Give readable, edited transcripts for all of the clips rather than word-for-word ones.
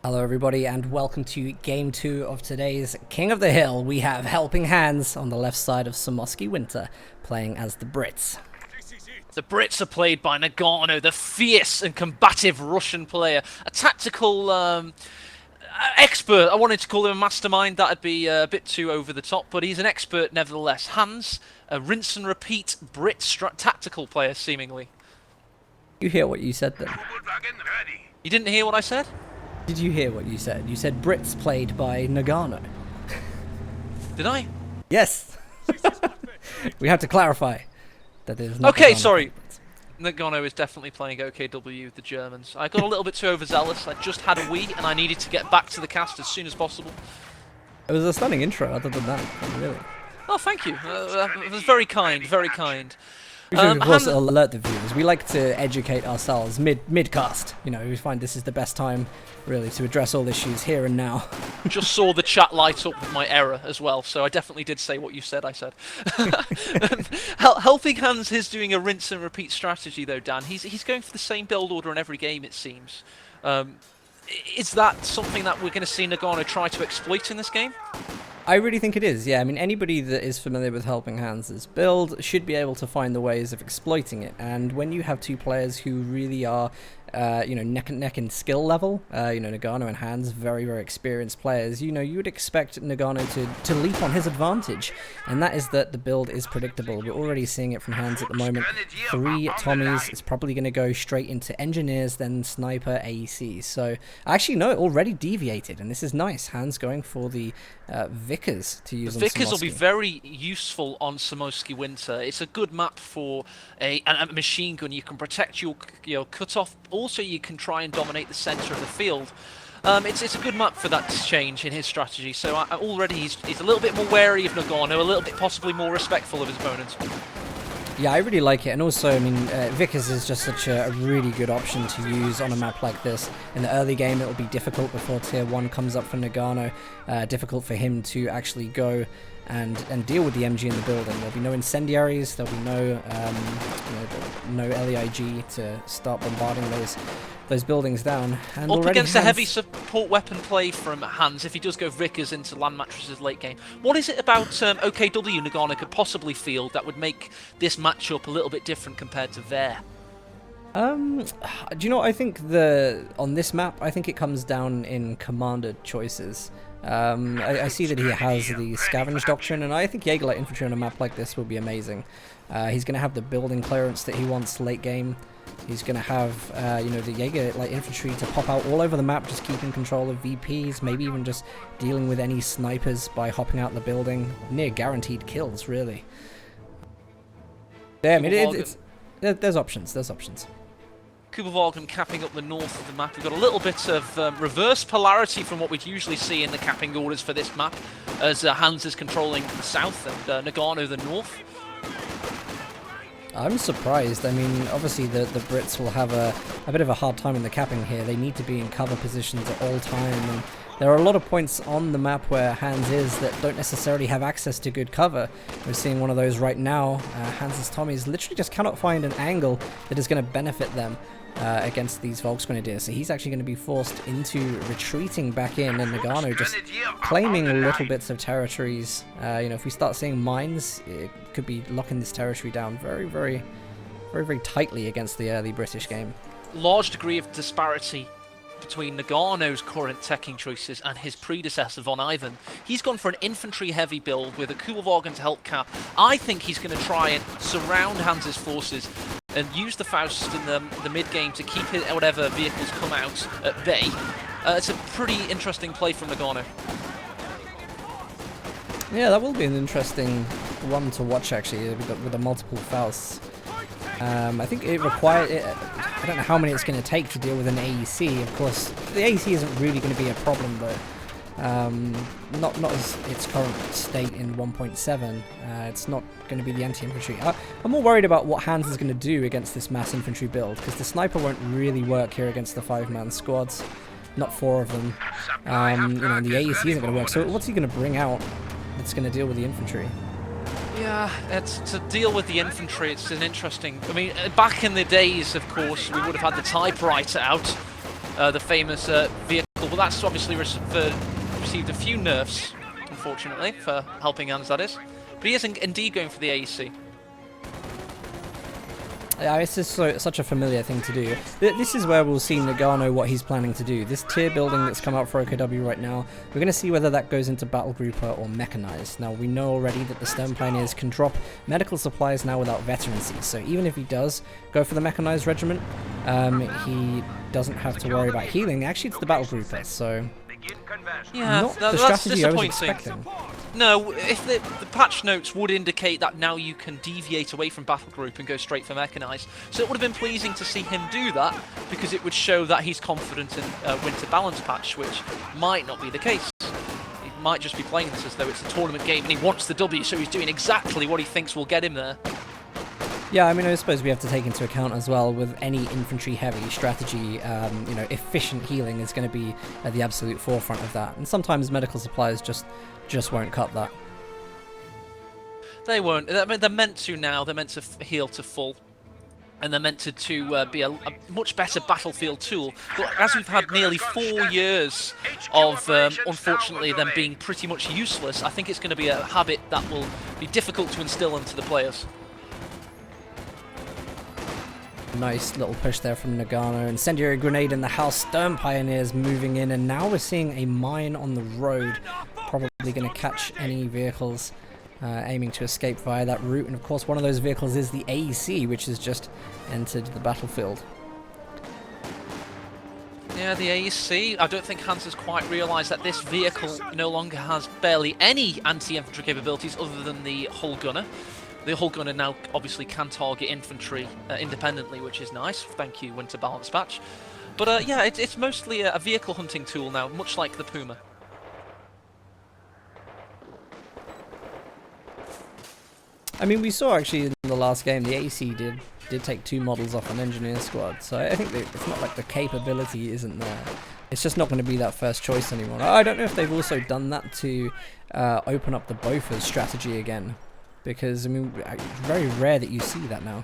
Hello everybody and welcome to game 2 of today's King of the Hill. We have Helping Hands on the left side of Somoski Winter, playing as the Brits. The Brits are played by Noggano, the fierce and combative Russian player. A tactical expert. I wanted to call him a mastermind, that'd be a bit too over the top, but he's an expert nevertheless. Hans, a rinse and repeat Brit tactical player, seemingly. You hear what you said then? You didn't hear what I said? Did you hear what you said? You said Brits played by Noggano. Did I? Yes! We have to clarify that there's not Okay, Noggano. sorry. Noggano is definitely playing OKW, the Germans. I got a little bit too overzealous. I just had a wee and I needed to get back to the cast as soon as possible. It was a stunning intro, other than that, really. Oh, thank you. It was very kind, very kind. We should, of course, alert the viewers. We like to educate ourselves mid-cast. You know, we find this is the best time, really, to address all issues here and now. Just saw the chat light up with my error as well, so I definitely did say what you said I said. Helping Hands is doing a rinse and repeat strategy, though, Dan. He's going for the same build order in every game, it seems. Is that something that we're going to see Noggano try to exploit in this game? I really think it is, yeah. I mean, anybody that is familiar with Helping Hands' build should be able to find the ways of exploiting it. And when you have two players who really are, you know, neck and neck in skill level, you know, Noggano and Hans, very, very experienced players, you know, you would expect Noggano to leap on his advantage. And that is that the build is predictable. We're already seeing it from Hans at the moment. 3 Tommies, it's probably going to go straight into Engineers, then Sniper, AEC. So, actually, no, it already deviated, and this is nice. Hans going for the Vickers to use on Vickers Somoski. will be very useful on Somoski Winter. It's a good map for a machine gun. You can protect your cut-off. Also, you can try and dominate the centre of the field. It's a good map for that change in his strategy. So already he's a little bit more wary of Noggano, a little bit possibly more respectful of his opponents. Yeah, I really like it, and also, I mean, Vickers is just such a really good option to use on a map like this. In the early game, it will be difficult before Tier 1 comes up for Noggano, difficult for him to actually go and deal with the MG in the building. There'll be no incendiaries, there'll be no LEIG to start bombarding those buildings down. And up against a heavy support weapon play from Hans, if he does go Vickers into land mattresses late game. What is it about OKW Noggano could possibly field that would make this matchup a little bit different compared to there? Do you know what I think on this map, I think it comes down in commander choices. I see that he has the Scavenge Doctrine, and I think Jaeger Light Infantry on a map like this will be amazing. He's going to have the building clearance that he wants late game. He's going to have, you know, the Jaeger Light Infantry to pop out all over the map, just keeping control of VPs, maybe even just dealing with any snipers by hopping out the building. Near guaranteed kills, really. Yeah, I mean, there's options, Kubervalgen capping up the north of the map. We've got a little bit of reverse polarity from what we'd usually see in the capping orders for this map, as Hans is controlling the south and Noggano the north. I'm surprised. I mean, obviously the Brits will have a bit of a hard time in the capping here. They need to be in cover positions at all time, and there are a lot of points on the map where Hans is that don't necessarily have access to good cover. We're seeing one of those right now. Hans's Tommies literally just cannot find an angle that is going to benefit them against these Volksgrenadiers. So he's actually going to be forced into retreating back in, and Noggano just claiming little bits of territories. You know, if we start seeing mines, it could be locking this territory down very, very, very, very tightly against the early British game. Large degree of disparity between Noggano's current teching choices and his predecessor, Von Ivan. He's gone for an infantry-heavy build with a Kubervalgen to help cap. I think he's going to try and surround Hans's forces and use the Faust in the mid-game to keep whatever vehicles come out at bay. It's a pretty interesting play from Noggano. Yeah, that will be an interesting one to watch, actually, with the multiple Fausts. I think it requires... I don't know how many it's going to take to deal with an AEC. Of course, the AEC isn't really going to be a problem, though. Not as its current state in 1.7. It's not going to be the anti-infantry. I'm more worried about what Hans is going to do against this mass infantry build, because the sniper won't really work here against the 5-man squads. Not 4 of them. You know, the AEC isn't going to work. So what's he going to bring out that's going to deal with the infantry? Yeah, it's to deal with the infantry. It's an interesting. I mean, back in the days, of course, we would have had the typewriter out, the famous vehicle vehicle, but that's obviously received a few nerfs, unfortunately, for helping hands, that is. But he is indeed going for the AEC. Yeah, it's just such a familiar thing to do. This is where we'll see Noggano what he's planning to do. This tier building that's come out for OKW right now, we're going to see whether that goes into Battle Grouper or Mechanized. Now, we know already that the Stone Pioneers can drop medical supplies now without veterancy, so even if he does go for the Mechanized regiment, he doesn't have to worry about healing. Actually, it's the Battle Grouper, so yeah, not the that's strategy I was disappointing. expecting. No, if the patch notes would indicate that now you can deviate away from Battle Group and go straight for Mechanized. So it would have been pleasing to see him do that, because it would show that he's confident in Winter Balance patch, which might not be the case. He might just be playing this as though it's a tournament game and he wants the W, so he's doing exactly what he thinks will get him there. Yeah, I mean, I suppose we have to take into account as well with any infantry-heavy strategy, you know, efficient healing is going to be at the absolute forefront of that. And sometimes medical supplies just won't cut that. They won't. I mean, they're meant to now. They're meant to heal to full. And they're meant to be a much better battlefield tool. But as we've had nearly 4 years of, unfortunately, them being pretty much useless, I think it's going to be a habit that will be difficult to instill into the players. Nice little push there from Noggano. Incendiary grenade in the house. Stone Pioneers moving in, and now we're seeing a mine on the road. Probably going to catch any vehicles aiming to escape via that route. And of course, one of those vehicles is the AEC, which has just entered the battlefield. Yeah, the AEC. I don't think Hans has quite realised that this vehicle no longer has barely any anti-infantry capabilities other than the hull gunner. The hull gunner now obviously can target infantry independently, which is nice. Thank you, Winter Balance patch. But yeah, it's mostly a vehicle hunting tool now, much like the Puma. I mean, we saw actually in the last game, the AEC did take 2 models off an engineer squad, so I think it's not like the capability isn't there. It's just not going to be that first choice anymore. I don't know if they've also done that to open up the Bofors strategy again. Because, I mean, it's very rare that you see that now.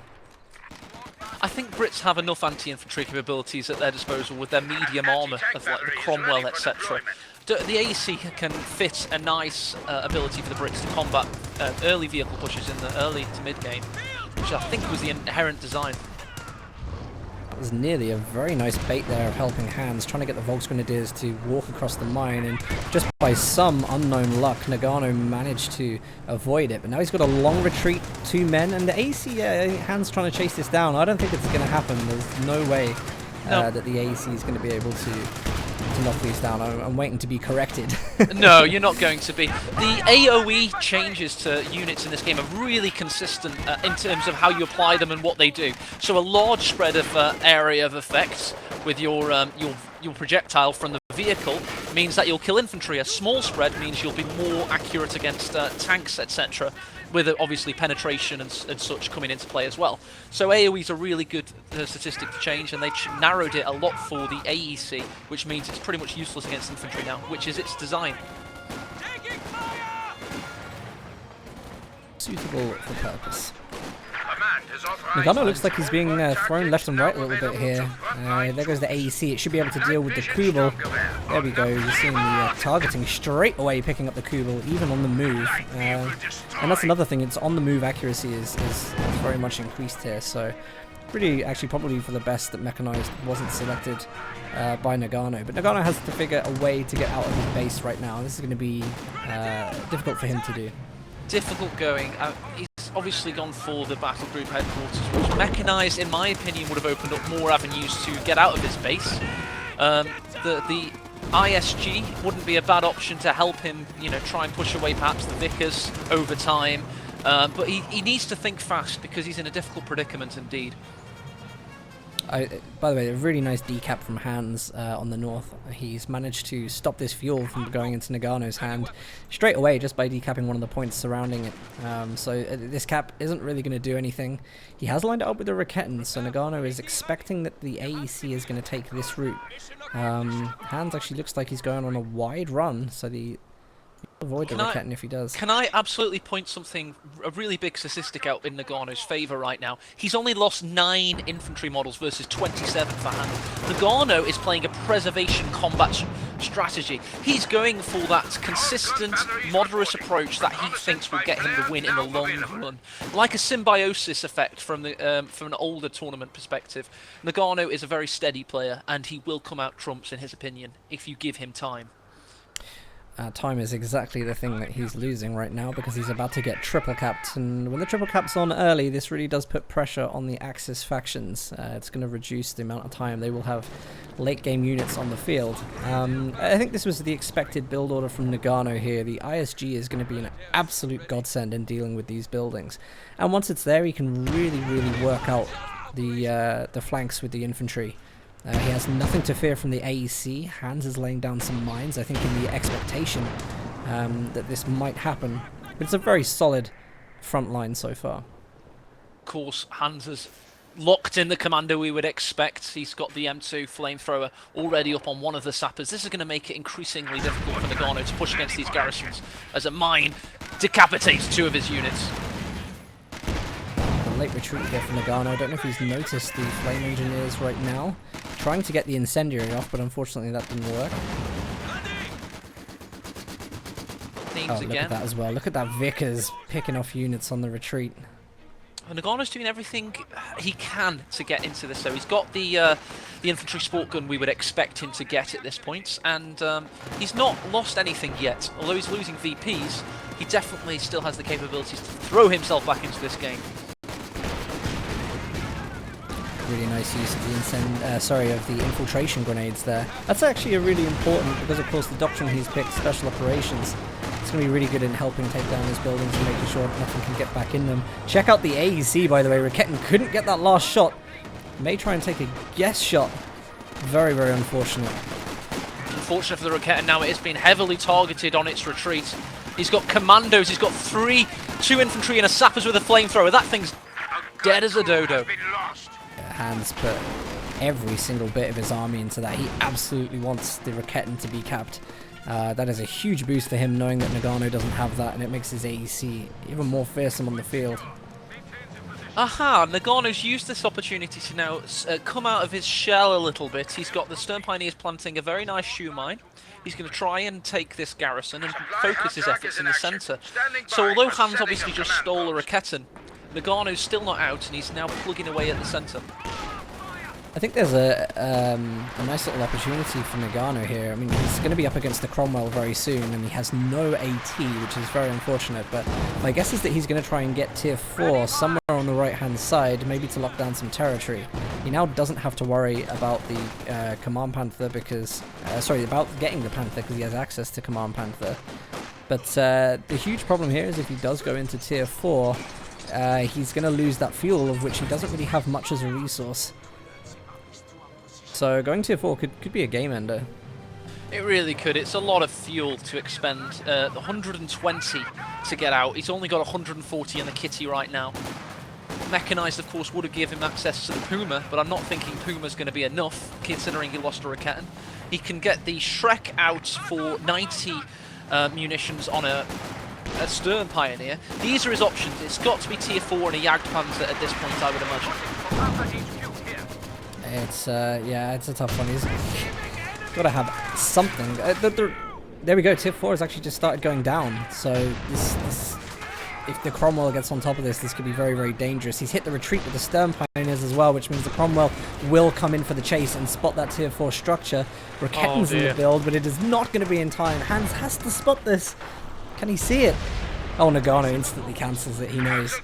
I think Brits have enough anti-infantry capabilities at their disposal with their medium armour of like the Cromwell, etc. The AEC can fit a nice ability for the Brits to combat early vehicle pushes in the early to mid-game, which I think was the inherent design. That was nearly a very nice bait there of helping hands, trying to get the Volksgrenadiers to walk across the mine, and just by some unknown luck, Noggano managed to avoid it. But now he's got a long retreat, 2 men, and the AEC, Hans trying to chase this down. I don't think it's going to happen. There's no way that the AEC is going to be able to knock these down. I'm waiting to be corrected. No, you're not going to be. The AoE changes to units in this game are really consistent in terms of how you apply them and what they do. So a large spread of area of effects with your projectile from the vehicle means that you'll kill infantry. A small spread means you'll be more accurate against tanks, etc., with obviously penetration and such coming into play as well. So AoE is a really good statistic to change, and they've narrowed it a lot for the AEC, which means it's pretty much useless against infantry now, which is its design. Suitable for purpose. Noggano looks like he's being thrown left and right a little bit here. There goes the AEC. It should be able to deal with the Kubel. There we go. You're seeing the targeting straight away, picking up the Kubel, even on the move. And that's another thing. It's on the move accuracy is very much increased here. So really, actually, probably for the best that Mechanized wasn't selected by Noggano. But Noggano has to figure a way to get out of his base right now. This is going to be difficult for him to do. Difficult going. He's obviously gone for the battle group headquarters, which Mechanized, in my opinion, would have opened up more avenues to get out of his base. The ISG wouldn't be a bad option to help him, you know, try and push away perhaps the Vickers over time. But he needs to think fast because he's in a difficult predicament indeed. By the way, a really nice decap from Hans on the north. He's managed to stop this fuel from going into Noggano's hand straight away just by decapping one of the points surrounding it. So this cap isn't really going to do anything. He has lined it up with the Raketten, so Noggano is expecting that the AEC is going to take this route. Hans actually looks like he's going on a wide run, so avoid the Raketten if he does. Can I absolutely point a really big statistic out in Noggano's favour right now? He's only lost 9 infantry models versus 27 for Hans. Noggano is playing a preservation combat strategy. He's going for that consistent, moderate approach that he thinks will get him the win in the long run. Like a symbiosis effect from an older tournament perspective. Noggano is a very steady player, and he will come out trumps, in his opinion, if you give him time. Time is exactly the thing that he's losing right now, because he's about to get triple capped, and when the triple cap's on early, this really does put pressure on the Axis factions. It's going to reduce the amount of time they will have late game units on the field. I think this was the expected build order from Noggano here. The ISG is going to be an absolute godsend in dealing with these buildings, and once it's there, he can really work out the flanks with the infantry. He has nothing to fear from the AEC. Hans is laying down some mines, I think in the expectation that this might happen. But it's a very solid front line so far. Of course, Hans has locked in the commando we would expect. He's got the M2 flamethrower already up on one of the sappers. This is going to make it increasingly difficult for Noggano to push against these garrisons as a mine decapitates 2 of his units. A late retreat here from Noggano. I don't know if he's noticed the flame engineers right now. Trying to get the incendiary off, but unfortunately that didn't work. Look at that as well. Look at that Vickers picking off units on the retreat. Noggano's doing everything he can to get into this, so he's got the infantry sport gun we would expect him to get at this point, and he's not lost anything yet. Although he's losing VPs, he definitely still has the capabilities to throw himself back into this game. Really nice use of the infiltration grenades there. That's actually a really important, because of course the doctrine he's picked, special operations. It's going to be really good in helping take down those buildings and making sure nothing can get back in them. Check out the AEC, by the way. Raketin couldn't get that last shot. May try and take a guess shot. Very unfortunate. Unfortunate for the Raketin now, it has been heavily targeted on its retreat. He's got commandos, he's got 2 infantry and a sappers with a flamethrower. That thing's dead as a dodo. Hans put every single bit of his army into that. He absolutely wants the Raketin to be capped. That is a huge boost for him, knowing that Noggano doesn't have that, and it makes his AEC even more fearsome on the field. Aha, Noggano's used this opportunity to now come out of his shell a little bit. He's got the Stern Pioneers planting a very nice shoe mine. He's going to try and take this garrison and focus his efforts in the centre. So although Hans obviously just stole a Raketin, Noggano's still not out, and he's now plugging away at the centre. I think there's a nice little opportunity for Noggano here. I mean, he's going to be up against the Cromwell very soon, and he has no AT, which is very unfortunate. But my guess is that he's going to try and get tier 4 somewhere on the right-hand side, maybe to lock down some territory. He now doesn't have to worry about the Command Panther because... about getting the Panther, because he has access to Command Panther. But the huge problem here is if he does go into tier 4, he's going to lose that fuel, of which he doesn't really have much as a resource. So going tier 4 could be a game ender. It really could. It's a lot of fuel to expend. 120 to get out. He's only got 140 in the kitty right now. Mechanized, of course, would have given him access to the Puma, but I'm not thinking Puma's going to be enough, considering he lost a Raketin. He can get the Shrek out for 90 munitions on a Stern Pioneer. These are his options. It's got to be tier 4 and a Jagdpanzer at this point, I would imagine. It's it's a tough one. He's got to have something. There we go. Tier 4 has actually just started going down. So this if the Cromwell gets on top of this could be very dangerous. He's hit the retreat with the Stern Pioneers as well, which means the Cromwell will come in for the chase and spot that tier 4 structure. Raketin's in the build, but it is not going to be in time. Hans has to spot this. Can he see it? Oh, Noggano instantly cancels it. He knows.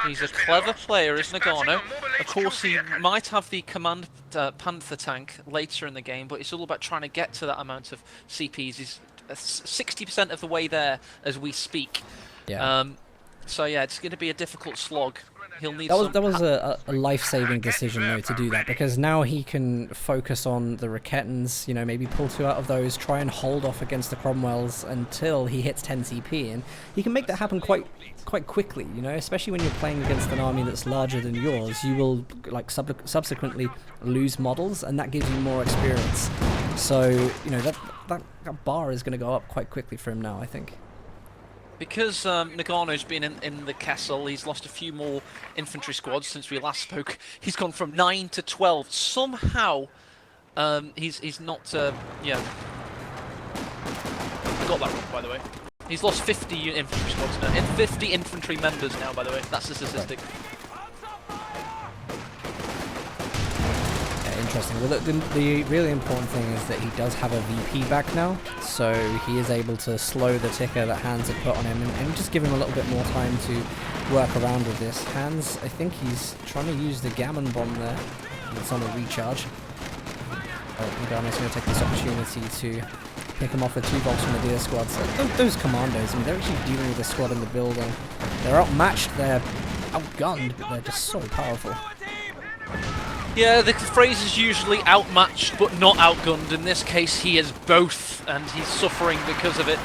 He's a clever player, is Noggano. Of course, he might have the Command Panther tank later in the game, but it's all about trying to get to that amount of CPs. He's 60% of the way there as we speak. Yeah. So yeah, it's going to be a difficult slog. He'll need that was a life-saving decision though to do that, because now he can focus on the Raketins, you know, maybe pull 2 out of those, try and hold off against the Cromwells until he hits 10 CP, and he can make that happen quite quickly, you know, especially when you're playing against an army that's larger than yours. You will like subsequently lose models, and that gives you more experience. So, you know, that bar is going to go up quite quickly for him now, I think. Because Noggano's been in the castle, he's lost a few more infantry squads since we last spoke. He's gone from 9 to 12. Somehow, he's not, got that wrong, by the way. He's lost 50 infantry squads now. 50 infantry members now, by the way. That's the statistic. Interesting. Well, the really important thing is that he does have a VP back now, so he is able to slow the ticker that Hans had put on him and just give him a little bit more time to work around with this. Hans, I think he's trying to use the gammon bomb there. It's on a recharge. Noggano's going to take this opportunity to pick him off with 2 bolts from the deer squad. So those commandos, I mean, they're actually dealing with a squad in the building. They're outmatched, they're outgunned, but they're just so powerful. Yeah, the phrase is usually outmatched but not outgunned. In this case, he is both, and he's suffering because of it.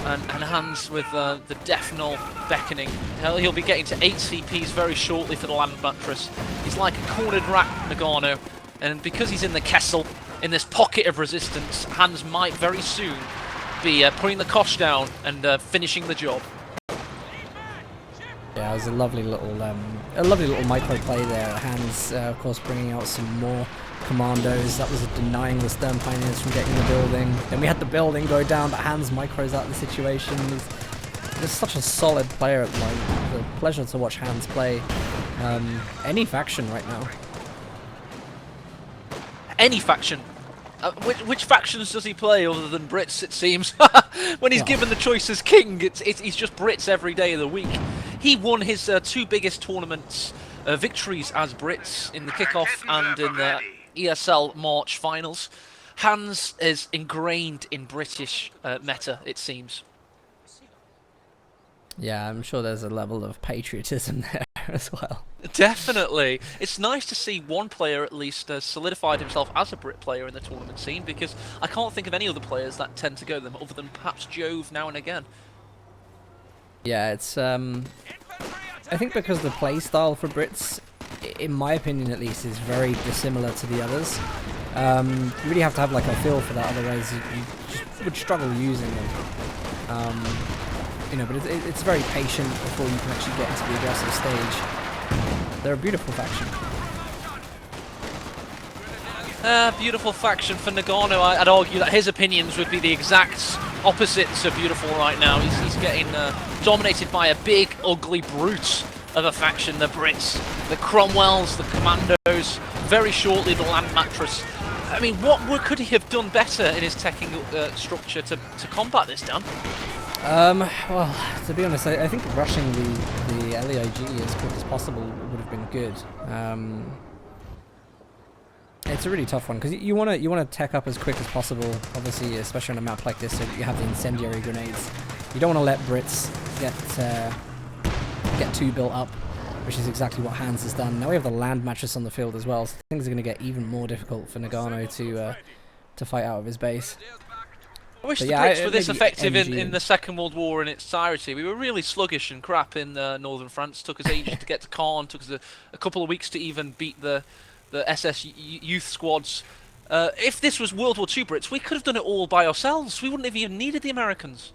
And Hans with the death knell beckoning. He'll be getting to 8 CPs very shortly for the land mattress. He's like a cornered rat, Noggano, and because he's in the Kessel, in this pocket of resistance, Hans might very soon be putting the Kosh down and finishing the job. Yeah, it was a lovely little micro play there. Hans, of course, bringing out some more commandos. That was denying the Stern Pioneers from getting the building. Then we had the building go down, but Hans micros out the situation. He's such a solid player at the moment. It's a pleasure to watch Hans play any faction right now. Any faction. Which factions does he play other than Brits, it seems? When he's given the choice as king, he's just Brits every day of the week. He won his 2 biggest tournaments victories as Brits in the kickoff and in the ESL March finals. Hans is ingrained in British meta, it seems. Yeah, I'm sure there's a level of patriotism there as well. Definitely. It's nice to see one player at least solidified himself as a Brit player in the tournament scene, because I can't think of any other players that tend to go them other than perhaps Jove now and again. Yeah, it's I think because the play style for Brits, in my opinion at least, is very dissimilar to the others. You really have to have like a feel for that, otherwise you just would struggle using them. You know, but it's very patient before you can actually get into the aggressive stage. They're a beautiful faction. Beautiful faction for Noggano. I'd argue that his opinions would be the exact opposites of beautiful right now. He's getting dominated by a big, ugly brute of a faction, the Brits, the Cromwells, the Commandos, very shortly the Land Mattress. I mean, what could he have done better in his teching structure to combat this, Dan? Well, to be honest, I think rushing the LEIG as quick as possible would have been good. It's a really tough one because you want to tech up as quick as possible, obviously, especially on a map like this, so that you have the incendiary grenades. You don't want to let Brits get too built up, which is exactly what Hans has done. Now we have the land mattress on the field as well, so things are going to get even more difficult for Noggano to fight out of his base. I wish the Brits were this effective in the Second World War in its entirety. We were really sluggish and crap in northern France. Took us ages to get to Caen. Took us a couple of weeks to even beat the SS youth squads. If this was World War II Brits, we could have done it all by ourselves. We wouldn't have even needed the Americans.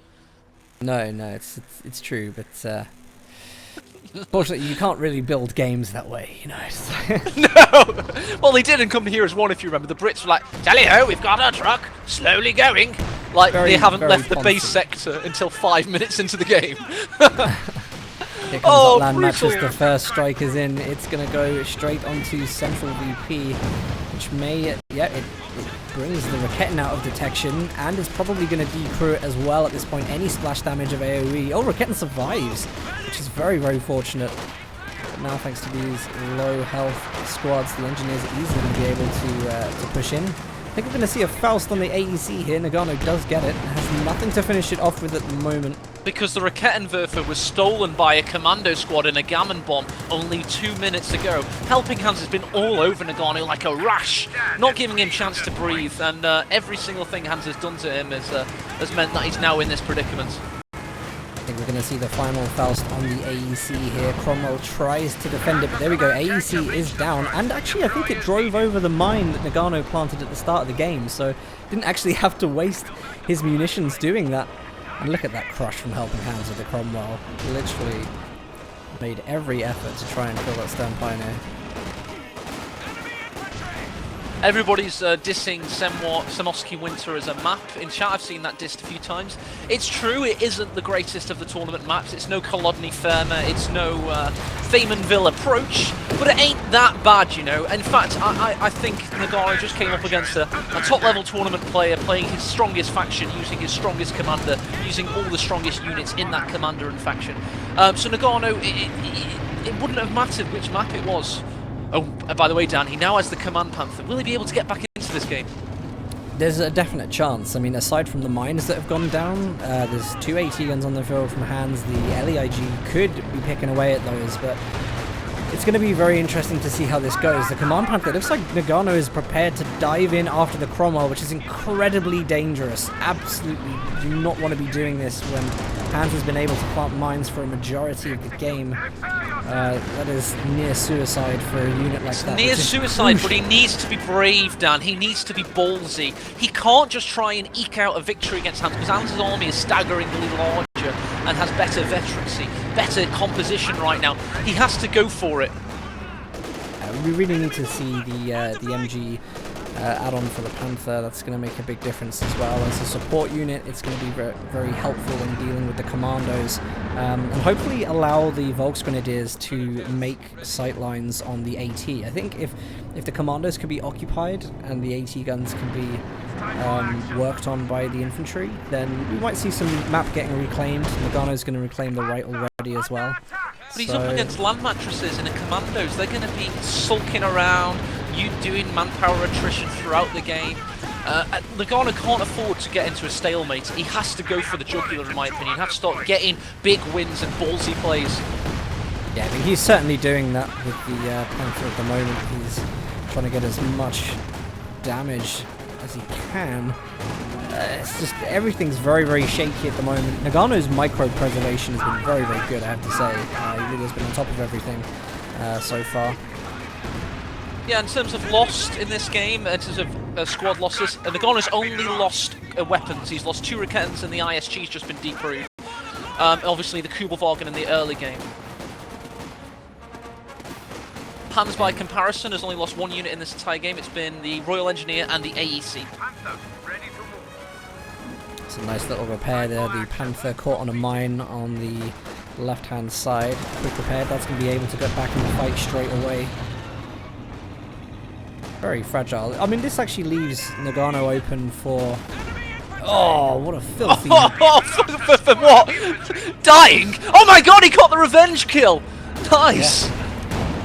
No, it's true, but fortunately you can't really build games that way, you know. No! Well, they didn't come here as one, if you remember. The Brits were like, tally-ho, we've got our truck, slowly going. Like, they haven't left the base sector until 5 minutes into the game. Here comes that land mattress, the first strike is in. It's going to go straight onto Central VP, which may, it brings the Raketin out of detection, and is probably going to decrew it as well at this point. Any splash damage of AoE. Oh, Raketin survives, which is very, very fortunate. But now, thanks to these low health squads, the engineers are easily going to be able to push in. I think we're going to see a Faust on the AEC here. Noggano does get it, has nothing to finish it off with at the moment. Because the Raketenwerfer was stolen by a commando squad in a gammon bomb only 2 minutes ago. Helping Hands has been all over Noggano like a rash, not giving him chance to breathe, and every single thing Hans has done to him has meant that he's now in this predicament. I think we're going to see the final Faust on the AEC here. Cromwell tries to defend it, but there we go. AEC is down, and actually I think it drove over the mine that Noggano planted at the start of the game, so didn't actually have to waste his munitions doing that. And look at that crush from Helping Hands with the Cromwell. Literally made every effort to try and kill that Stern Pioneer. Everybody's dissing Semoski Winter as a map. In chat, I've seen that dissed a few times. It's true, it isn't the greatest of the tournament maps. It's no Kolodny Ferma, it's no Feymanville approach, but it ain't that bad, you know. In fact, I think Noggano just came up against a top-level tournament player playing his strongest faction, using his strongest commander, using all the strongest units in that commander and faction. So Noggano, it wouldn't have mattered which map it was. Oh, by the way, Dan, he now has the Command Panther. Will he be able to get back into this game? There's a definite chance. I mean, aside from the mines that have gone down, there's 2 AT guns on the field from Hands. The LEIG could be picking away at those, but it's going to be very interesting to see how this goes. The Command Panther, it looks like Noggano is prepared to dive in after the Cromwell, which is incredibly dangerous. Absolutely do not want to be doing this when Hands has been able to plant mines for a majority of the game. That is near suicide for a unit like that. Near suicide, but he needs to be brave, Dan. He needs to be ballsy. He can't just try and eke out a victory against Hands, because Hands' army is staggeringly larger and has better veterancy, better composition right now. He has to go for it. We really need to see the MG add-on for the Panther. That's going to make a big difference as well. As a support unit, it's going to be very, very helpful in dealing with the commandos, and hopefully allow the Volksgrenadiers to make sight lines on the AT. I think if the commandos can be occupied and the AT guns can be worked on by the infantry, then we might see some map getting reclaimed. Noggano's going to reclaim the right already as well. But he's up against land mattresses and the commandos. They're going to be sulking around, you doing manpower attrition throughout the game. Noggano can't afford to get into a stalemate. He has to go for the jugular, in my opinion. He has to start getting big wins and ballsy plays. Yeah, I mean, he's certainly doing that with the Panther at the moment. He's trying to get as much damage as he can. It's just, everything's very, very shaky at the moment. Noggano's micro-preservation has been very, very good, I have to say. He really has been on top of everything so far. Yeah, in terms of lost in this game, in terms of squad losses, Noggano's only lost weapons. He's lost 2 Raketans and the ISG's just been deproved. Obviously the Kubelwagen in the early game. Hands, by comparison, has only lost 1 unit in this entire game. It's been the Royal Engineer and the AEC. It's a nice little repair there. The Panther caught on a mine on the left-hand side. Quick repair. That's going to be able to get back in the fight straight away. Very fragile. I mean, this actually leaves Noggano open for... Oh, what a filthy... for what? Dying? Oh my god, he got the revenge kill! Nice!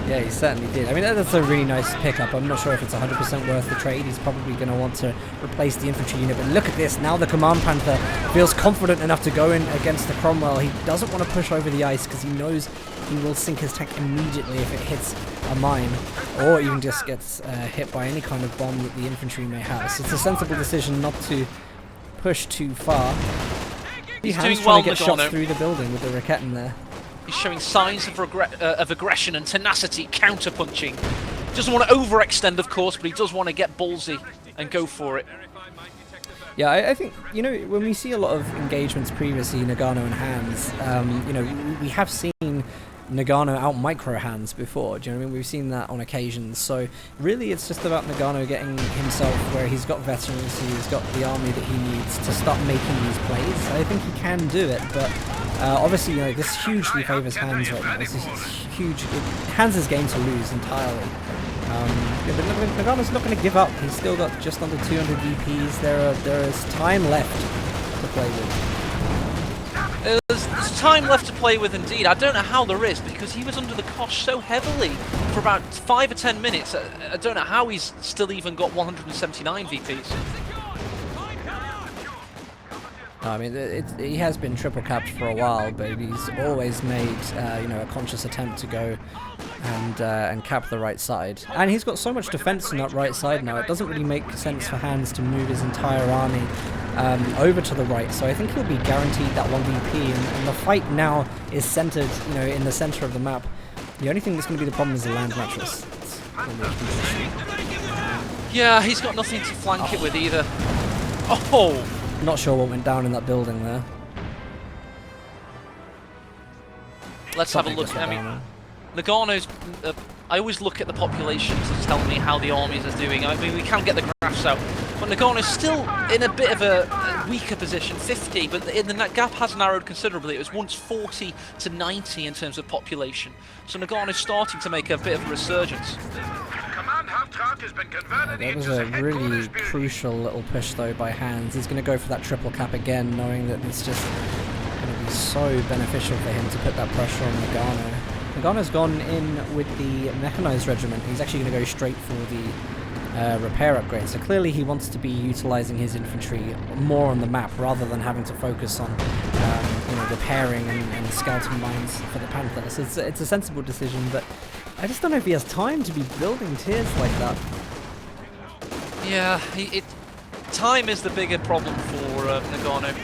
Yeah, he certainly did. I mean, that's a really nice pickup. I'm not sure if it's 100% worth the trade. He's probably going to want to replace the infantry unit. But look at this. Now the Command Panther feels confident enough to go in against the Cromwell. He doesn't want to push over the ice because he knows he will sink his tank immediately if it hits a mine, or even just gets hit by any kind of bomb that the infantry may have. So it's a sensible decision not to push too far. He's Hands doing trying well, to get Noggano. shots through the building with the Raketan there. He's showing signs of aggression and tenacity, counter-punching. Doesn't want to overextend, of course, but he does want to get ballsy and go for it. Yeah, I think, you know, when we see a lot of engagements previously, Noggano and Hands, you know, we have seen Noggano out micro Hands before. Do you know what I mean? We've seen that on occasions. So really, it's just about Noggano getting himself where he's got veterans, he's got the army that he needs to start making these plays. I think he can do it, but obviously, you know, this hugely favours Hands right now. This is huge. Hands' game to lose entirely. Yeah, but Noggano's not going to give up. He's still got just under 200 VPs. There is time left to play with. There's time left to play with, indeed. I don't know how there is, because he was under the cosh so heavily for about 5 or 10 minutes. I don't know how he's still even got 179 VPs. I mean, he has been triple capped for a while, but he's always made you know, a conscious attempt to go and cap the right side. And he's got so much defense on that right side now. It doesn't really make sense for Hands to move his entire army over to the right. So I think he'll be guaranteed that 1 VP, and the fight now is centered, you know, in the center of the map. The only thing that's going to be the problem is the land mattress. Yeah, he's got nothing to flank it with either. Oh! Not sure what went down in that building there. Let's have a look. I mean, Noggano's I always look at the populations to tell me how the armies are doing. I mean, we can get the graphs out, but Noggano's still in a bit of a weaker position, 50, but the gap has narrowed considerably. It was once 40 to 90 in terms of population. So Noggano's starting to make a bit of a resurgence. That was a really crucial little push though by Hans. He's going to go for that triple cap again, knowing that it's just going to be so beneficial for him to put that pressure on Noggano. Noggano's gone in with the mechanized regiment. He's actually going to go straight for the repair upgrade. So clearly he wants to be utilizing his infantry more on the map rather than having to focus on repairing and scouting mines for the Panthers. It's a sensible decision, but I just don't know if he has time to be building tiers like that. Yeah, time is the bigger problem for Noggano.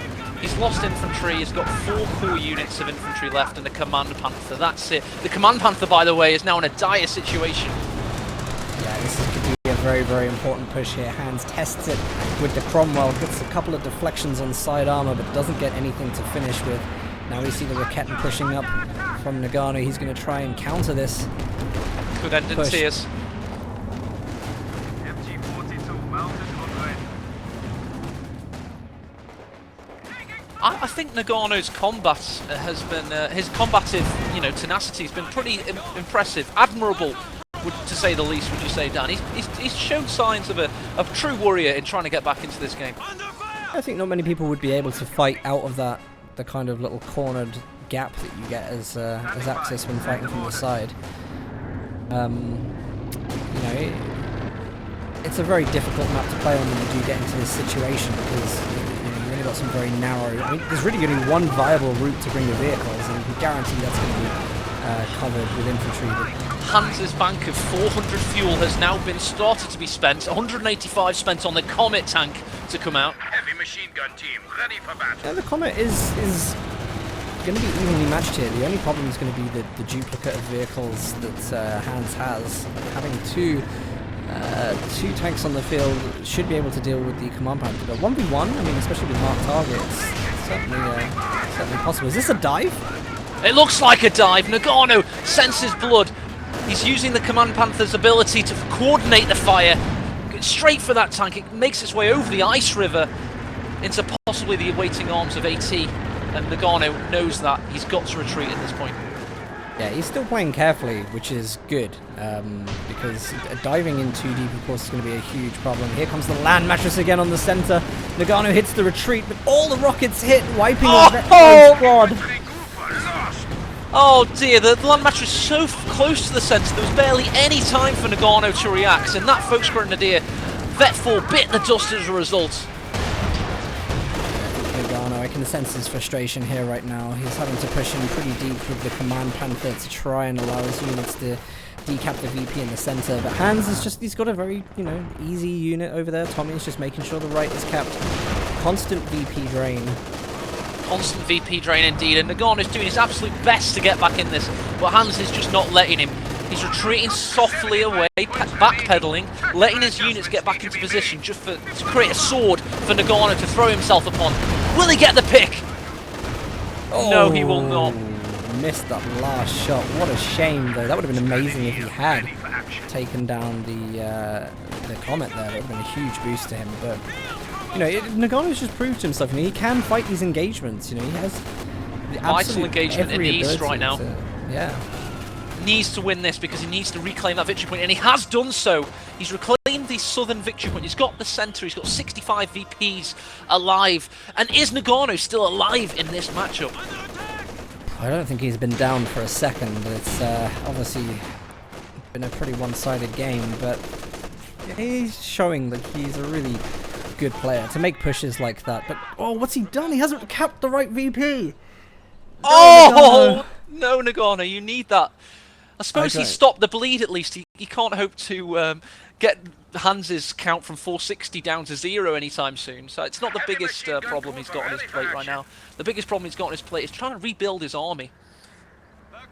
He's lost infantry, he's got 4 core units of infantry left and a Command Panther, that's it. The Command Panther, by the way, is now in a dire situation. Yeah, this is going to be a very, very important push here. Hans tests it with the Cromwell, gets a couple of deflections on side armor, but doesn't get anything to finish with. Now we see the Raketten pushing up from Noggano. He's going to try and counter this. Could end in tears. I think Noggano's combat has been, his combative, tenacity has been pretty impressive, admirable, to say the least. Would you say, Dan? He's shown signs of a true warrior in trying to get back into this game. I think not many people would be able to fight out of the kind of little cornered gap that you get as Axis when fighting from the side. It's a very difficult map to play on when you do get into this situation because you've only got some very narrow. I mean, there's really only one viable route to bring your vehicles, and you can guarantee that's going to be covered with infantry. Hans's bank of 400 fuel has now been started to be spent. 185 spent on the Comet tank to come out. Heavy machine gun team ready for battle. Yeah, the Comet is going to be evenly matched here. The only problem is going to be the duplicate of vehicles that Hans has. Having two tanks on the field should be able to deal with the Command Panther. But 1v1, I mean, especially with marked targets, certainly possible. Is this a dive? It looks like a dive. Noggano senses blood. He's using the Command Panther's ability to coordinate the fire. Straight for that tank. It makes its way over the ice river into possibly the awaiting arms of AT. And Noggano knows that. He's got to retreat at this point. Yeah, he's still playing carefully, which is good, because diving in too deep, of course, is going to be a huge problem. Here comes the land mattress again on the center. Noggano hits the retreat, but all the rockets hit, wiping the squad. Oh dear, the land mattress is so close to the centre, there was barely any time for Noggano to react, and that Folks Grenadier, Vet 4 bit the dust as a result. Noggano, I can sense his frustration here right now. He's having to push in pretty deep with the Command Panther to try and allow his units to decap the VP in the centre, but Hans is just, he's got a very, easy unit over there. Tommy's just making sure the right is capped. Constant VP drain. Constant VP drain indeed, and Noggano is doing his absolute best to get back in this, but Hans is just not letting him. He's retreating softly away, backpedaling, letting his units get back into position just to create a sword for Noggano to throw himself upon. Will he get the pick? Oh, no, he will not. Missed that last shot. What a shame, though. That would have been amazing if he had taken down the Comet there. That would have been a huge boost to him, but Noggano's just proved to himself. He can fight these engagements. He has the vital engagement in the east right now. Needs to win this because he needs to reclaim that victory point, and he has done so. He's reclaimed the southern victory point. He's got the centre. He's got 65 VPs alive. And is Noggano still alive in this matchup? I don't think he's been down for a second. It's obviously been a pretty one-sided game, but he's showing that he's a really good player to make pushes like that. But what's he done? He hasn't capped the right VP. No, Noggano, you need that. I suppose he stopped the bleed at least. He can't hope to get Hans's count from 460 down to 0 anytime soon. So it's not the biggest problem he's got on his plate right now. The biggest problem he's got on his plate is trying to rebuild his army.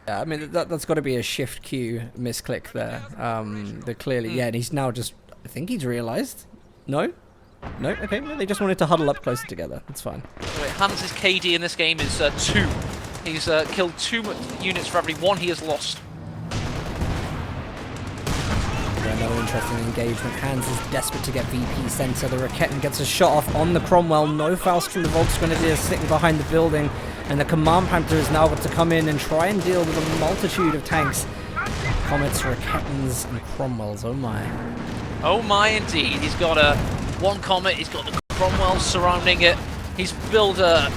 Yeah, I mean, that's got to be a shift Q misclick there. Clearly, yeah, and he's now just, I think he's realised. No? Okay, no, they just wanted to huddle up closer together. That's fine. Wait, Hans's KD in this game is 2. He's killed 2 units for every 1 he has lost. another interesting engagement. Hans is desperate to get VP center. The Raketin gets a shot off on the Cromwell. No Faust from the Volksgrenadier sitting behind the building. And the Command Panther is now got to come in and try and deal with a multitude of tanks. Comets, Raketins, and Cromwells. Oh my. Oh my indeed. He's got one Comet, he's got the Cromwells surrounding it. He's built a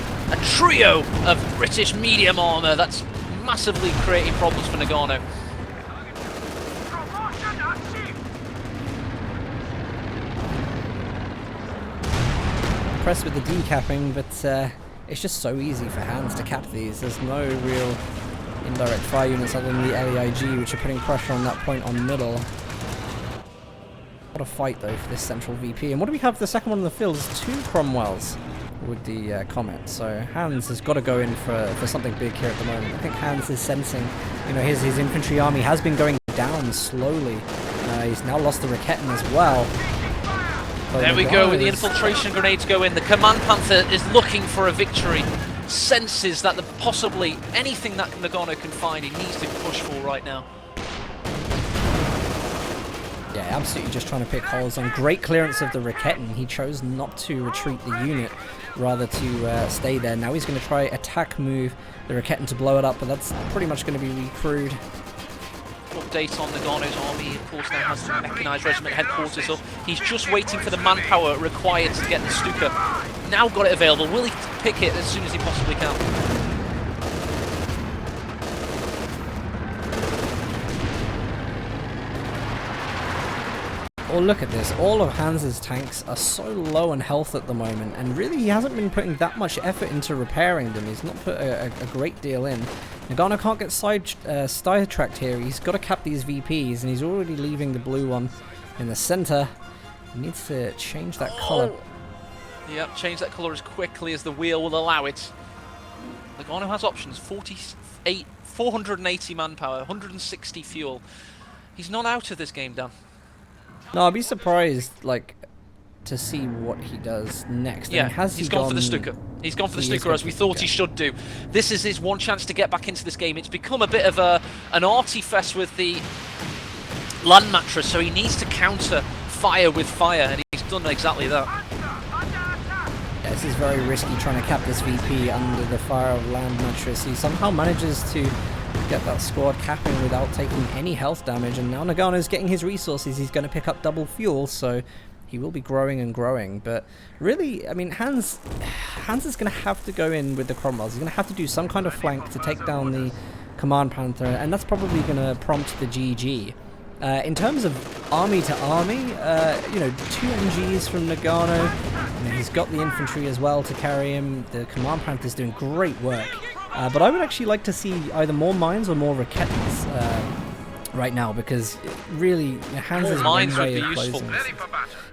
trio of British medium armour that's massively creating problems for Noggano. Impressed with the decapping, but it's just so easy for Hans to cap these. There's no real indirect fire units other than the LEIG, which are putting pressure on that point on middle. What a fight, though, for this central VP. And what do we have the second one in the field? Is 2 Cromwells with the Comet. So Hans has got to go in for something big here at the moment. I think Hans is sensing, you know, his infantry army has been going down slowly. He's now lost the Raketin as well. But there we go, with the infiltration grenades go in. The Command Panther is looking for a victory. Senses that possibly anything that Noggano can find, he needs to push for right now. Yeah, absolutely just trying to pick holes on. Great clearance of the Raketin. He chose not to retreat the unit, rather to stay there. Now he's going to try attack move the Raketin to blow it up, but that's pretty much going to be recrewed. Update on Noggano's army, of course, now has the Mechanized Regiment headquarters up. He's just waiting for the manpower required to get the Stuka. Now got it available. Will he pick it as soon as he possibly can? Well, look at this. All of Hans's tanks are so low on health at the moment, and really he hasn't been putting that much effort into repairing them. He's not put a great deal in. Noggano can't get sidetracked here. He's got to cap these VPs, and he's already leaving the blue one in the center. He needs to change that color. Yep, change that color as quickly as the wheel will allow it. Noggano has options: 480 manpower, 160 fuel. He's not out of this game, Dan. No, I'd be surprised, like, to see what he does next. Yeah, I mean, he's gone for the Stuka. He's gone for the Stuka as we thought he should do. This is his one chance to get back into this game. It's become a bit of an arty fest with the land mattress, so he needs to counter fire with fire, and he's done exactly that. Yeah, this is very risky trying to cap this VP under the fire of land mattress. He somehow manages to get that squad capping without taking any health damage, and now Noggano's getting his resources. He's going to pick up double fuel, so he will be growing and growing. But really, I mean, Hans is going to have to go in with the Cromwells. He's going to have to do some kind of flank to take down the Command Panther, and that's probably going to prompt the GG. In terms of army to army, you know, 2 MGs from Noggano. You know, he's got the infantry as well to carry him. The Command Panther's doing great work. But I would actually like to see either more mines or more Raketins right now, because really Hans is one way of closing this.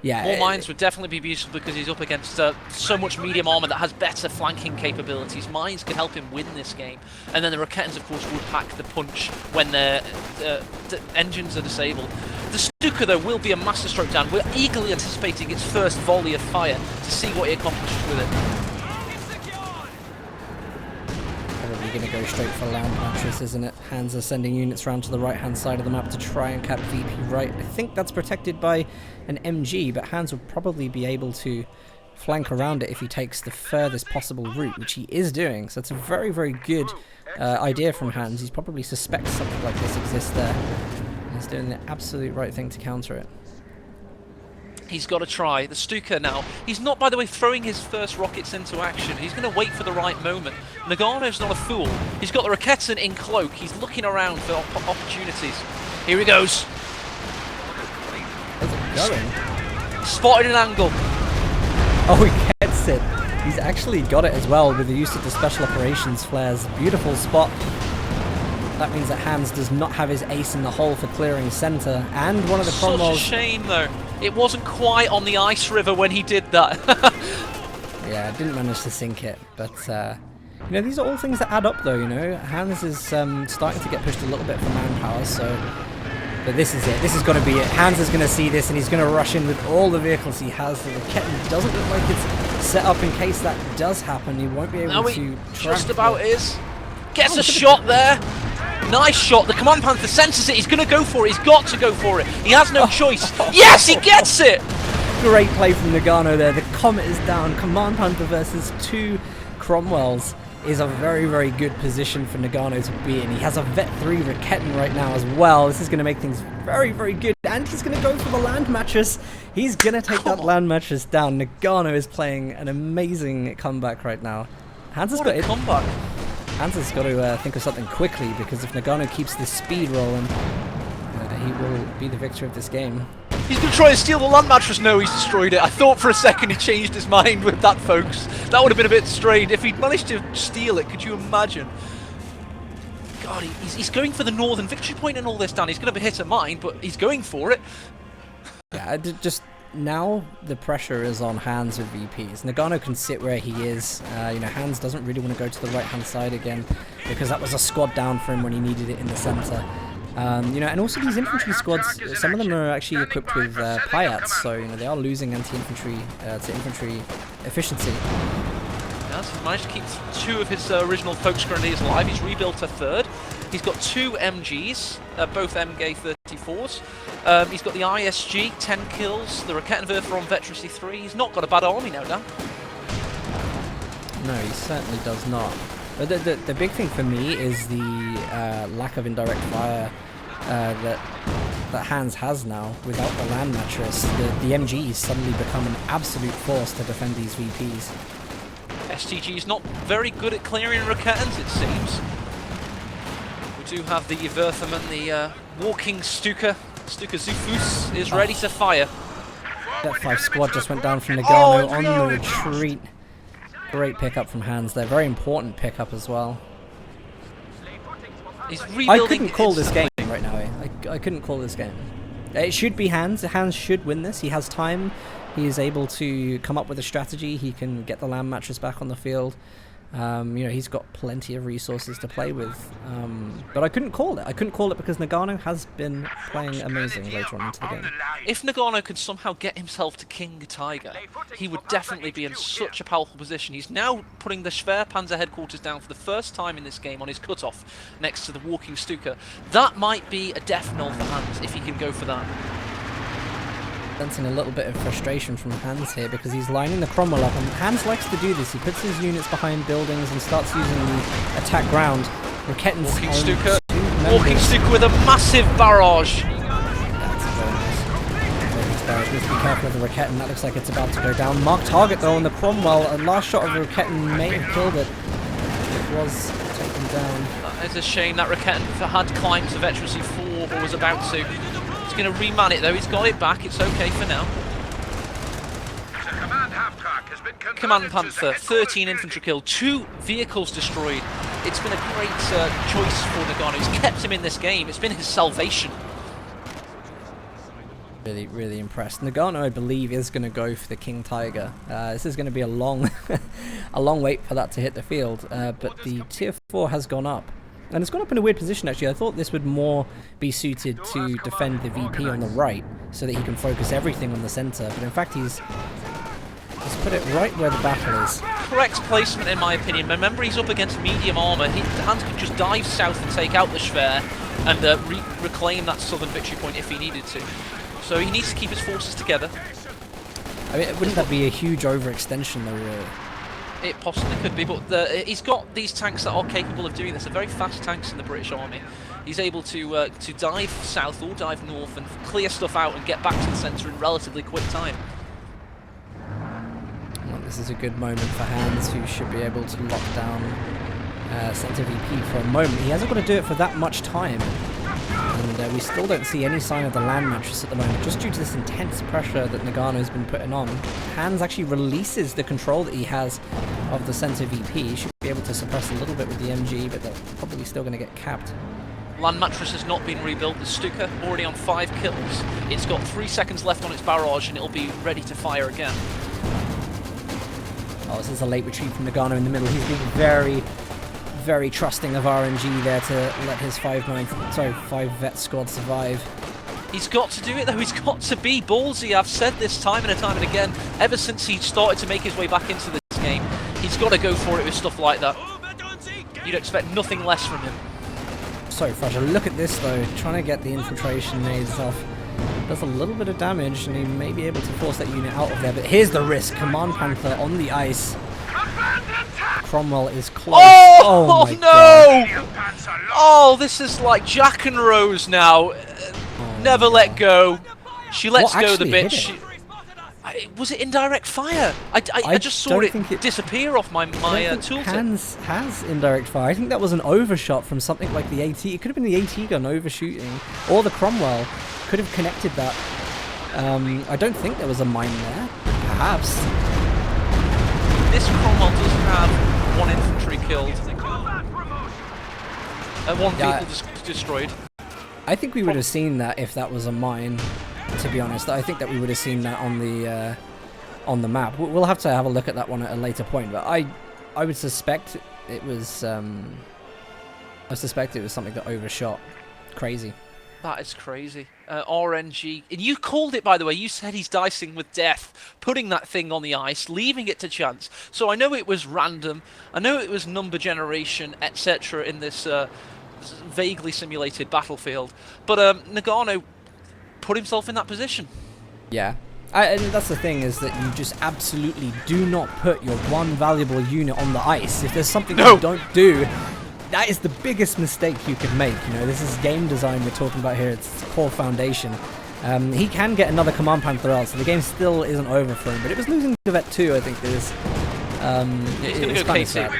Yeah, more mines would definitely be useful because he's up against so much medium armor that has better flanking capabilities. Mines can help him win this game, and then the Raketins, of course, would pack the punch when their engines are disabled. The Stuka, though, will be a masterstroke down. We're eagerly anticipating its first volley of fire to see what he accomplishes with it. Probably going to go straight for land mattress, isn't it? Hans are sending units around to the right-hand side of the map to try and cap VP right. I think that's protected by an MG, but Hans will probably be able to flank around it if he takes the furthest possible route, which he is doing. So it's a very, very good idea from Hans. He probably suspects something like this exists there. He's doing the absolute right thing to counter it. He's got to try. The Stuka now, he's not, by the way, throwing his first rockets into action. He's going to wait for the right moment. Noggano's not a fool. He's got the Raketin in cloak. He's looking around for opportunities. Here he goes. How's it going? Spotted an angle. Oh, he gets it. He's actually got it as well with the use of the special operations flares. Beautiful spot. That means that Hans does not have his ace in the hole for clearing center, and one of the Cromwells... Such a shame, though. It wasn't quite on the ice river when he did that. Yeah, didn't manage to sink it, but you know, these are all things that add up, though. You know, Hans is starting to get pushed a little bit for manpower, so... But this is it. This has got to be it. Hans is going to see this, and he's going to rush in with all the vehicles he has. The Raketin doesn't look like it's set up in case that does happen. He won't be able to... Just about is. Gets a shot there. Nice shot. The Command Panther senses it. He's going to go for it. He's got to go for it. He has no choice. Yes, he gets it! Great play from Noggano there. The Comet is down. Command Panther versus 2 Cromwells is a very, very good position for Noggano to be in. He has a Vet 3 Raketten right now as well. This is going to make things very, very good. And he's going to go for the land mattress. He's going to take that land mattress down. Noggano is playing an amazing comeback right now. Hans has got comeback. Hans has got to think of something quickly, because if Noggano keeps this speed rolling, he will be the victor of this game. He's going to try and steal the land mattress. No, he's destroyed it. I thought for a second he changed his mind with that, folks. That would have been a bit strange. If he'd managed to steal it, could you imagine? God, he's going for the northern victory point and all this, Dan. He's going to hit a mine, but he's going for it. Yeah, just now the pressure is on Hans with VPs. Noggano can sit where he is. You know, Hans doesn't really want to go to the right-hand side again, because that was a squad down for him when he needed it in the center. You know, and also these infantry squads, some of them are actually equipped with Piats, so you know they are losing anti-infantry to infantry efficiency. Yes, he's managed to keep 2 of his original Focus Grenadiers alive. He's rebuilt a 3rd. He's got 2 MGs, both MG34s. He's got the ISG, 10 kills. The Rakettenwerfer on Veterancy 3. He's not got a bad army now, Dan. No, he certainly does not. But the big thing for me is the lack of indirect fire that Hans has now without the land mattress. The MGs suddenly become an absolute force to defend these VPs. STG is not very good at clearing Rakettens, it seems. We do have the Werferman, the walking Stuka. Stuka Zufus is ready to fire. That 5 squad just went down from Noggano on the retreat. Great pickup from Hans there. Very important pickup as well. He's rebuilding. I couldn't call this game right now. I couldn't call this game. It should be Hans. Hans should win this. He has time. He is able to come up with a strategy. He can get the land mattress back on the field. You know, he's got plenty of resources to play with. But I couldn't call it. I couldn't call it because Noggano has been playing amazing later on into the game. If Noggano could somehow get himself to King Tiger, he would definitely be in such a powerful position. He's now putting the Schwerpanzer headquarters down for the first time in this game on his cutoff next to the walking Stuka. That might be a death knell for Hans if he can go for that. Sensing a little bit of frustration from Hans here because he's lining the Cromwell up, and Hans likes to do this. He puts his units behind buildings and starts using the attack ground. Rakettens walking Stuka with a massive barrage. That's very nice. Barrage. Needs to be careful with the Raketten. That looks like it's about to go down. Mark target though on the Cromwell. A last shot of the Raketten may have killed it. It was taken down. That is a shame. That Raketten had climbed to Veterancy 4 or was about to. He's going to reman it though. He's got it back. It's okay for now. Command Panther, 13 infantry killed, 2 vehicles destroyed. It's been a great choice for Noggano. He's kept him in this game. It's been his salvation. Really, really impressed. Noggano, I believe, is going to go for the King Tiger. This is going to be a long, a long wait for that to hit the field. But the tier 4 has gone up. And it's gone up in a weird position, actually. I thought this would more be suited to defend the VP on the right, so that he can focus everything on the center. But in fact, he's put it right where the battle is. Correct placement, in my opinion. Remember, he's up against medium armor. Hans could just dive south and take out the Schwer and reclaim that southern victory point if he needed to. So he needs to keep his forces together. I mean, wouldn't that be a huge overextension, though, really? It possibly could be, but he's got these tanks that are capable of doing this. They're very fast tanks in the British Army. He's able to dive south or dive north and clear stuff out and get back to the centre in relatively quick time. Well, this is a good moment for Hans, who should be able to lock down centre VP for a moment. He hasn't got to do it for that much time. And we still don't see any sign of the land mattress at the moment, just due to this intense pressure that Noggano has been putting on. Hans actually releases the control that he has of the center VP. He should be able to suppress a little bit with the MG, but they're probably still going to get capped. Land mattress has not been rebuilt. The Stuka already on 5 kills. It's got 3 seconds left on its barrage and it'll be ready to fire again. Oh, this is a late retreat from Noggano in the middle. He's being very, very trusting of RNG there to let his 5 vet squad survive. He's got to do it though. He's got to be ballsy. I've said this time and time and again. Ever since he started to make his way back into this game, he's got to go for it with stuff like that. You'd expect nothing less from him. so fragile. Look at this though, trying to get the infiltration nades off. Does a little bit of damage, and he may be able to force that unit out of there. But here's the risk. Command Panther on the ice. Cromwell is close. Oh, my no! God. Oh, this is like Jack and Rose now. Never let go. She lets go the bit. Was it indirect fire? I just saw it disappear off my tooltip. Hans has indirect fire. I think that was an overshot from something like the AT. It could have been the AT gun overshooting, or the Cromwell could have connected that. I don't think there was a mine there. Perhaps. This Cromwell does have one infantry killed, and one vehicle destroyed. I think we would have seen that if that was a mine. To be honest, I think that we would have seen that on the map. We'll have to have a look at that one at a later point. But I would suspect it was. I suspect it was something that overshot. Crazy. That is crazy. RNG. And you called it, by the way. You said he's dicing with death, putting that thing on the ice, leaving it to chance. So I know it was random. I know it was number generation, etc. in this vaguely simulated battlefield. But Noggano put himself in that position. Yeah. And that's the thing, is that you just absolutely do not put your one valuable unit on the ice. If there's something you don't do, that is the biggest mistake you could make. You know, this is game design we're talking about here. It's core foundation. He can get another Command Panther out, so the game still isn't over for him. But it was losing to Vet 2, I think there's... he's going to go KT.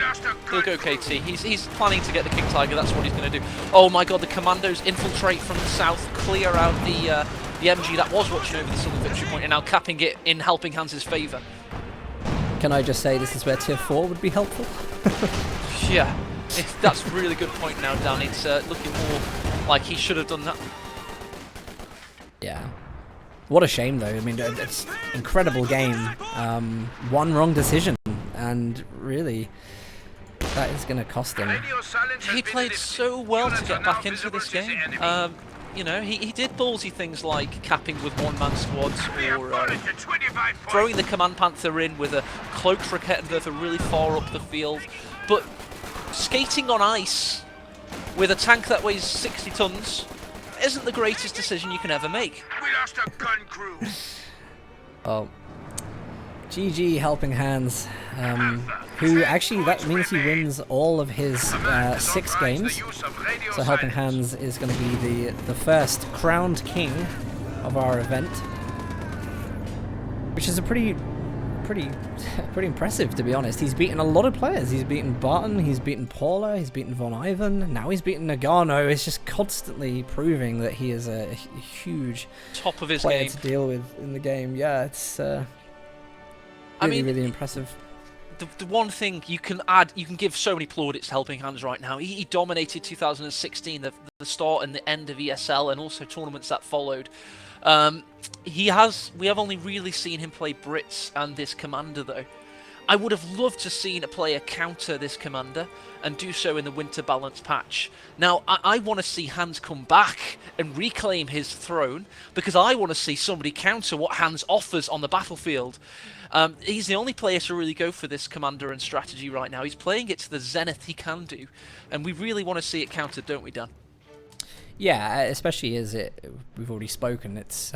He'll go KT. He's planning to get the King Tiger. That's what he's going to do. Oh my God, the Commandos infiltrate from the south, clear out the MG that was watching over the southern victory point, and now capping it in Helping Hands' favour. Can I just say this is where Tier 4 would be helpful? Yeah. That's a really good point now, Dan. It's looking more like he should have done that. Yeah. What a shame, though. I mean, it's an incredible game. One wrong decision, and really, that is going to cost him. He played so well to get back into this game. You know, he did ballsy things like capping with one-man squads, or throwing the Command Panther in with a cloaked Rakettenwerfer really far up the field. But skating on ice with a tank that weighs 60 tons isn't the greatest decision you can ever make. We lost a gun crew. Oh. GG Helping Hands, who actually, that means he wins all of his 6 games. So Helping Hands is going to be the first crowned king of our event, which is a pretty impressive, to be honest. He's beaten a lot of players. He's beaten Barton, he's beaten Paula, he's beaten Von Ivan, now he's beaten Noggano. It's just constantly proving that he is a huge top of his player game to deal with in the game. Yeah, it's really impressive. The one thing you can add, you can give so many plaudits to Helping Hands right now. He dominated 2016, the start and the end of ESL, and also tournaments that followed. We have only really seen him play Brits and this commander, though. I would have loved to seen a player counter this commander and do so in the winter balance patch. Now, I want to see Hans come back and reclaim his throne, because I want to see somebody counter what Hans offers on the battlefield. He's the only player to really go for this commander and strategy right now. He's playing it to the zenith he can do, and we really want to see it countered, don't we, Dan? Yeah, especially as we've already spoken, it's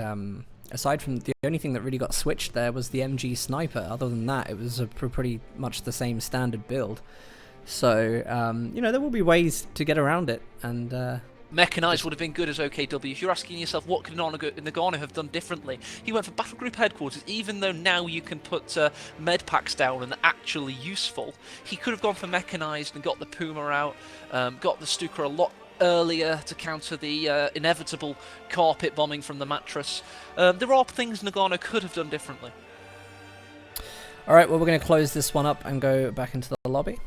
aside from the only thing that really got switched there was the MG sniper. Other than that, it was pretty much the same standard build. So, you know, there will be ways to get around it, and Mechanized would have been good as OKW. If you're asking yourself what could Noggano have done differently, he went for battle group headquarters. Even though now you can put med packs down and they're actually useful, he could have gone for mechanized and got the Puma out, got the Stuka a lot earlier to counter the inevitable carpet bombing from the mattress. There are things Noggano could have done differently. Alright, well, we're going to close this one up and go back into the lobby.